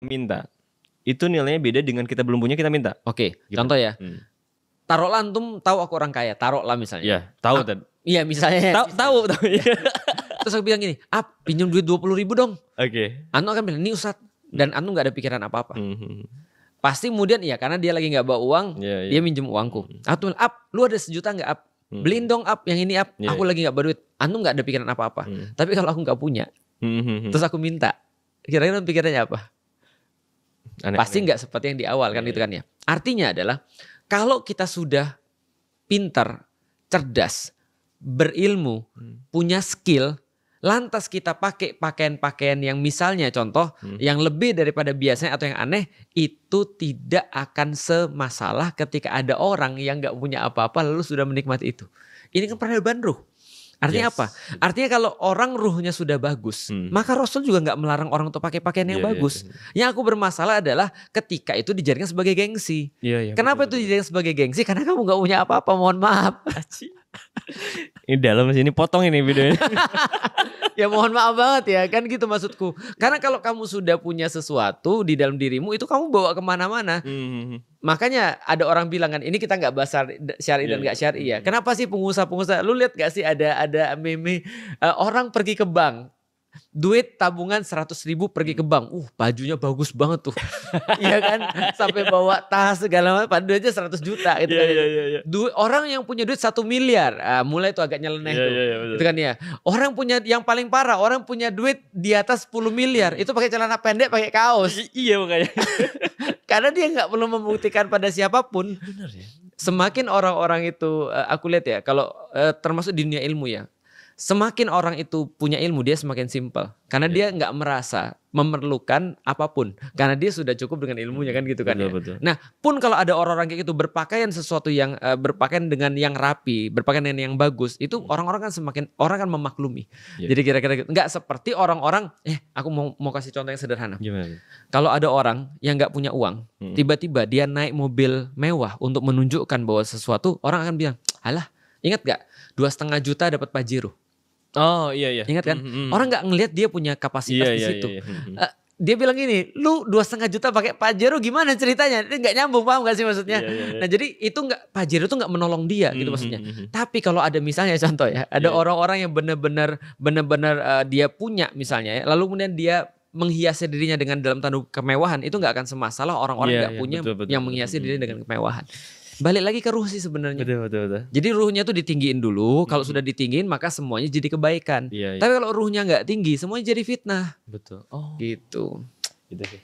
minta, itu nilainya beda dengan kita belum punya kita minta. Oke, Gitu. contoh ya. Taruhlah antum tahu aku orang kaya, taruhlah misalnya. Iya, tahu tadi. Iya misalnya. Tahu. Terus aku bilang gini, pinjam duit 20.000 dong. Oke. Anu akan bilang, ini Ustadz. Dan Anu gak ada pikiran apa-apa. Pasti kemudian iya karena dia lagi gak bawa uang, dia minjem uangku. Aku bilang, lu ada 1 juta gak beliin dong yang ini aku lagi gak berduit. Anu gak ada pikiran apa-apa. Tapi kalau aku gak punya, terus aku minta, kira-kira pikirannya apa? Pasti gak seperti yang di awal kan gitu kan ya. Artinya adalah, kalau kita sudah pintar, cerdas, berilmu, punya skill, lantas kita pakai pakaian-pakaian yang misalnya contoh yang lebih daripada biasanya atau yang aneh, itu tidak akan semasalah ketika ada orang yang gak punya apa-apa lalu sudah menikmati itu. Ini kan peradaban ruh. Artinya apa? Artinya kalau orang ruhnya sudah bagus, maka Rasul juga gak melarang orang untuk pakai pakaian yang bagus. Yang aku bermasalah adalah ketika itu dijadikan sebagai gengsi. Kenapa itu dijadikan sebagai gengsi? Karena kamu gak punya apa-apa, mohon maaf. Ini dalam sini potong ini videonya. Ya mohon maaf banget ya, kan gitu maksudku. Karena kalau kamu sudah punya sesuatu di dalam dirimu, itu kamu bawa kemana-mana. Makanya ada orang bilang kan, ini kita gak bahas syari dan gak syari ya. Kenapa sih pengusaha-pengusaha, lu lihat gak sih ada meme orang pergi ke bank, duit tabungan 100.000 pergi ke bank, bajunya bagus banget tuh. Iya kan, sampai bawa tas segala macam, padahal aja 100 juta gitu kan. Orang yang punya duit 1 miliar, mulai tuh agak nyeleneh tuh. Gitu kan ya. Orang punya yang paling parah, orang punya duit di atas 10 miliar, itu pakai celana pendek, pakai kaos. Iya makanya. Karena dia nggak perlu membuktikan pada siapapun. Benar ya. Semakin orang-orang itu, aku lihat ya, kalau termasuk di dunia ilmu ya, semakin orang itu punya ilmu, dia semakin simpel. Karena dia nggak merasa memerlukan apapun. Karena dia sudah cukup dengan ilmunya kan gitu kan. Betul. Nah pun kalau ada orang-orang kayak gitu berpakaian sesuatu yang berpakaian dengan yang rapi, berpakaian dengan yang bagus, itu orang-orang kan orang kan memaklumi. Jadi kira-kira gitu. Nggak seperti orang-orang, aku mau kasih contoh yang sederhana. Gimana? Kalau ada orang yang nggak punya uang, tiba-tiba dia naik mobil mewah untuk menunjukkan bahwa sesuatu, orang akan bilang, alah ingat gak 2,5 juta dapat Pajero. Oh iya. Ingat kan? Orang nggak ngelihat dia punya kapasitas di situ. Dia bilang gini, lu 2,5 juta pakai Pajero gimana ceritanya? Ini nggak nyambung, paham gak sih maksudnya? Nah jadi itu Pajero tuh nggak menolong dia gitu maksudnya. Tapi kalau ada misalnya contoh ya, ada orang-orang yang benar-benar dia punya misalnya ya, lalu kemudian dia menghiasi dirinya dengan dalam tanda kemewahan, itu nggak akan semasalah orang-orang nggak punya betul, yang menghiasi dirinya dengan kemewahan. Balik lagi ke ruh sih sebenarnya. Betul. Jadi ruhnya tuh ditinggiin dulu. Kalau sudah ditinggiin maka semuanya jadi kebaikan. Tapi kalau ruhnya nggak tinggi, semuanya jadi fitnah. Betul. Gitu. Gitu sih.